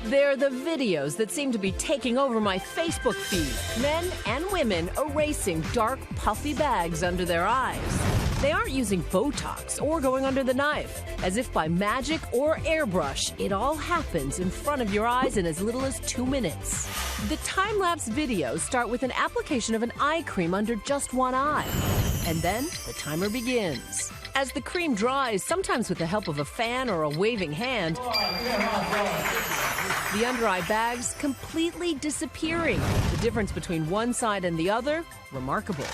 They're the videos that seem to be taking over my Facebook feed. Men and women erasing dark, puffy bags under their eyes. They aren't using Botox or going under the knife. As if by magic or airbrush, it all happens in front of your eyes in as little as 2 minutes. The time-lapse videos start with an application of an eye cream under just one eye. And then the timer begins. As the cream dries, sometimes with the help of a fan or a waving hand, the under-eye bags completely disappearing. The difference between one side and the other, remarkable.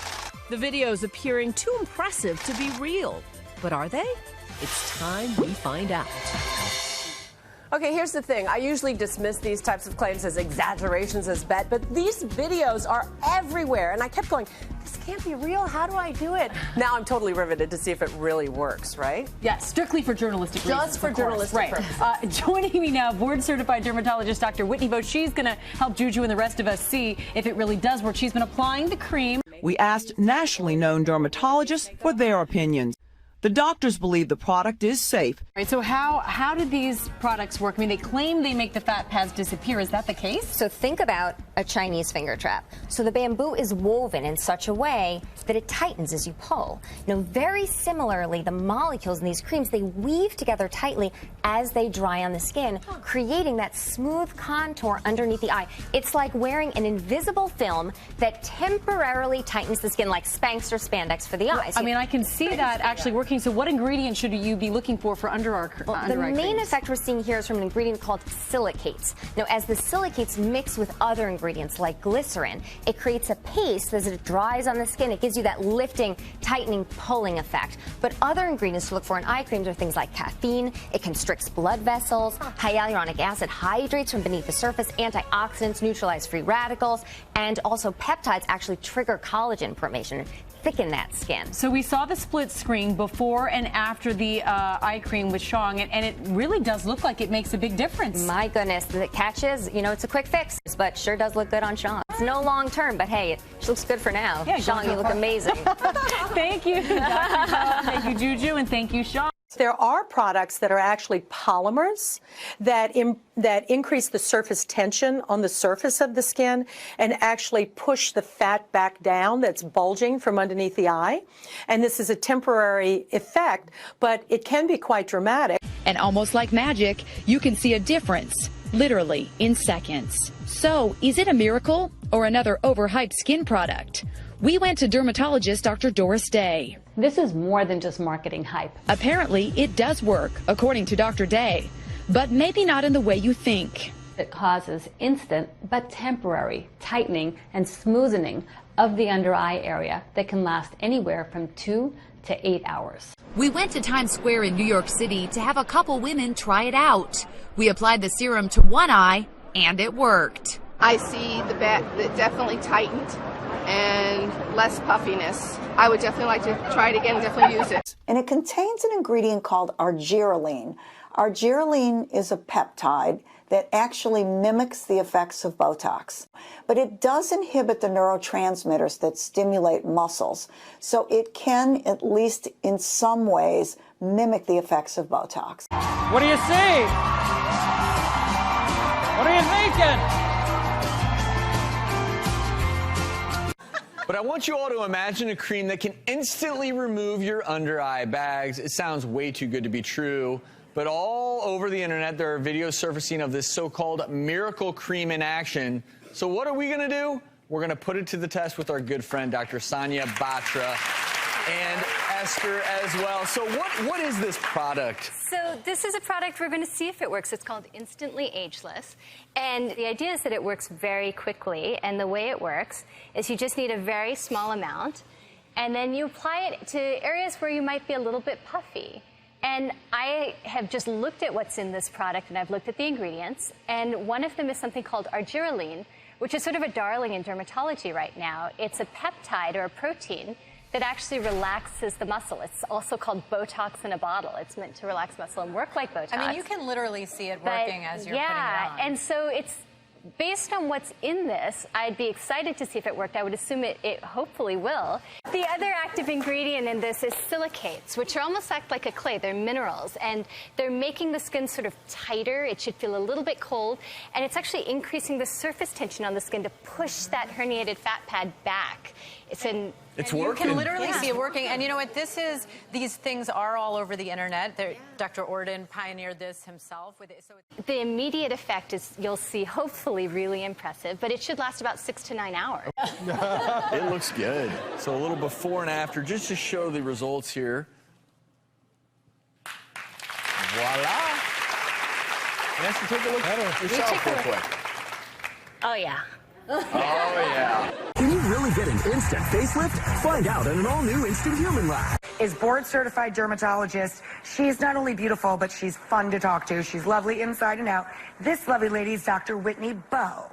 The videos appearing too impressive to be real. But are they? It's time we find out. Okay, here's the thing. I usually dismiss these types of claims as exaggerations, as bet, but these videos are everywhere. And I kept going, this can't be real. How do I do it? Now I'm totally riveted to see if it really works, right? Yes, strictly for journalistic reasons. Just for journalistic purposes. Joining me now, board-certified dermatologist Dr. Whitney Vogt. She's going to help Juju and the rest of us see if it really does work. She's been applying the cream. We asked nationally known dermatologists for their opinions. The doctors believe the product is safe. Right, so how do these products work? I mean, they claim they make the fat pads disappear. Is that the case? So think about a Chinese finger trap. So the bamboo is woven in such a way that it tightens as you pull. Now, very similarly, the molecules in these creams, they weave together tightly as they dry on the skin, creating that smooth contour underneath the eye. It's like wearing an invisible film that temporarily tightens the skin, like Spanx or spandex for the eyes. I mean, I can see that actually working. So what ingredient should you be looking for under-eye creams? The main effect we're seeing here is from an ingredient called silicates. Now, as the silicates mix with other ingredients like glycerin, it creates a paste as it dries on the skin. It gives you that lifting, tightening, pulling effect. But other ingredients to look for in eye creams are things like caffeine. It constricts blood vessels. Hyaluronic acid hydrates from beneath the surface. Antioxidants neutralize free radicals. And also peptides actually trigger collagen formation, thicken that skin. So we saw the split screen before and after the eye cream with Shang, and it really does look like it makes a big difference. My goodness, the catch is, you know, it's a quick fix, but sure does look good on Shang. It's no long term, but hey, it looks good for now. Yeah, Shang, you look amazing. Thank you, Dr. Thank you, Juju, and thank you, Shang. There are products that are actually polymers that increase the surface tension on the surface of the skin and actually push the fat back down that's bulging from underneath the eye. And this is a temporary effect, but it can be quite dramatic. And almost like magic, you can see a difference, literally in seconds. So, is it a miracle or another overhyped skin product? We went to dermatologist Dr. Doris Day. This is more than just marketing hype. Apparently, it does work, according to Dr. Day, but maybe not in the way you think. It causes instant but temporary tightening and smoothing of the under eye area that can last anywhere from 2 to 8 hours. We went to Times Square in New York City to have a couple women try it out. We applied the serum to one eye, and it worked. I see the back that definitely tightened and less puffiness. I would definitely like to try it again, definitely use it. And it contains an ingredient called argireline. Argireline is a peptide that actually mimics the effects of Botox, but it does inhibit the neurotransmitters that stimulate muscles. So it can, at least in some ways, mimic the effects of Botox. What do you see? What are you thinking? But I want you all to imagine a cream that can instantly remove your under-eye bags. It sounds way too good to be true, but all over the internet there are videos surfacing of this so-called miracle cream in action. So what are we going to do? We're going to put it to the test with our good friend Dr. Sonia Batra and Esther as well. So what is this product? So this is a product we're going to see if it works. It's called Instantly Ageless. And the idea is that it works very quickly. And the way it works is you just need a very small amount. And then you apply it to areas where you might be a little bit puffy. And I have just looked at what's in this product, and I've looked at the ingredients. And one of them is something called argireline, which is sort of a darling in dermatology right now. It's a peptide or a protein that actually relaxes the muscle. It's also called Botox in a bottle. It's meant to relax muscle and work like Botox. I mean, you can literally see it working as you're putting it on. And so it's based on what's in this, I'd be excited to see if it worked. I would assume it hopefully will. The other active ingredient in this is silicates, which are almost act like a clay. They're minerals, and they're making the skin sort of tighter. It should feel a little bit cold, and it's actually increasing the surface tension on the skin to push that herniated fat pad back. It's working. You can literally see it working. And you know what? These things are all over the internet. Dr. Orden pioneered this himself. The immediate effect is, you'll see, hopefully really impressive, but it should last about 6 to 9 hours. It looks good. So a little before and after, just to show the results here. Voila. Vanessa, take a look at it yourself real quick. Oh, yeah. Oh, yeah. Can you really get an instant facelift? Find out in an all-new Instant Human Lab. Is board-certified dermatologist. She's not only beautiful, but she's fun to talk to. She's lovely inside and out. This lovely lady is Dr. Whitney Bowe.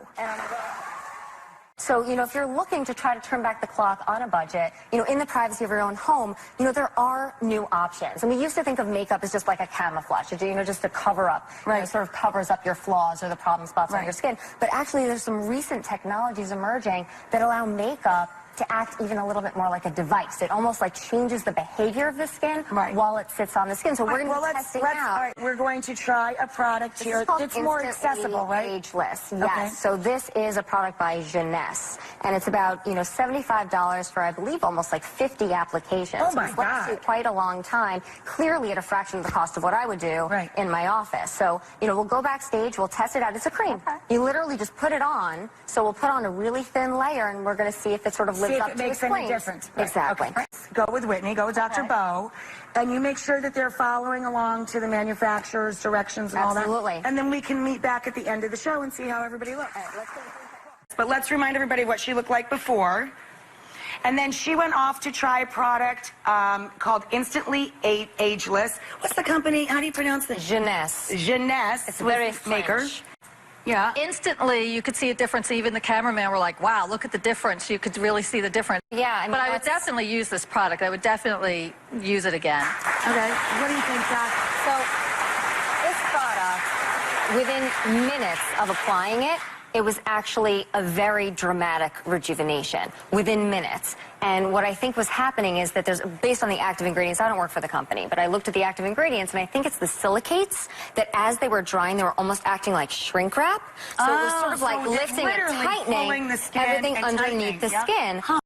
So, if you're looking to try to turn back the clock on a budget, in the privacy of your own home, there are new options. And we used to think of makeup as just like a camouflage, just to cover up, right? It sort of covers up your flaws or the problem spots on your skin. But actually, there's some recent technologies emerging that allow makeup to act even a little bit more like a device. It almost like changes the behavior of the skin while it sits on the skin. So we're going to be testing out. All right, we're going to try a product here. It's more accessible, right? Ageless, yes. Okay. So this is a product by Ageless, and it's about $75 for, I believe, almost like 50 applications. Oh my God! Lasts you quite a long time. Clearly at a fraction of the cost of what I would do in my office. So we'll go backstage, we'll test it out. It's a cream. Okay. You literally just put it on. So we'll put on a really thin layer, and we're going to see if it sort of lives see if up it to makes its any claims. difference. Exactly. Okay. Go with Whitney, go with Dr. Bowe, and you make sure that they're following along to the manufacturer's directions and all that. Absolutely. And then we can meet back at the end of the show and see how everybody looks. But let's remind everybody what she looked like before. And then she went off to try a product called Instantly Ageless. What's the company? How do you pronounce this? Ageless. Ageless. It's very maker. Yeah. Instantly, you could see a difference. Even the cameraman were like, wow, look at the difference. You could really see the difference. Yeah. But I would definitely use this product. I would definitely use it again. Okay. What do you think, Doc? So this product, within minutes of applying it, it was actually a very dramatic rejuvenation within minutes. And what I think was happening is that based on the active ingredients, I don't work for the company, but I looked at the active ingredients, and I think it's the silicates that as they were drying, they were almost acting like shrink wrap. So it was sort of like lifting and tightening everything underneath the skin.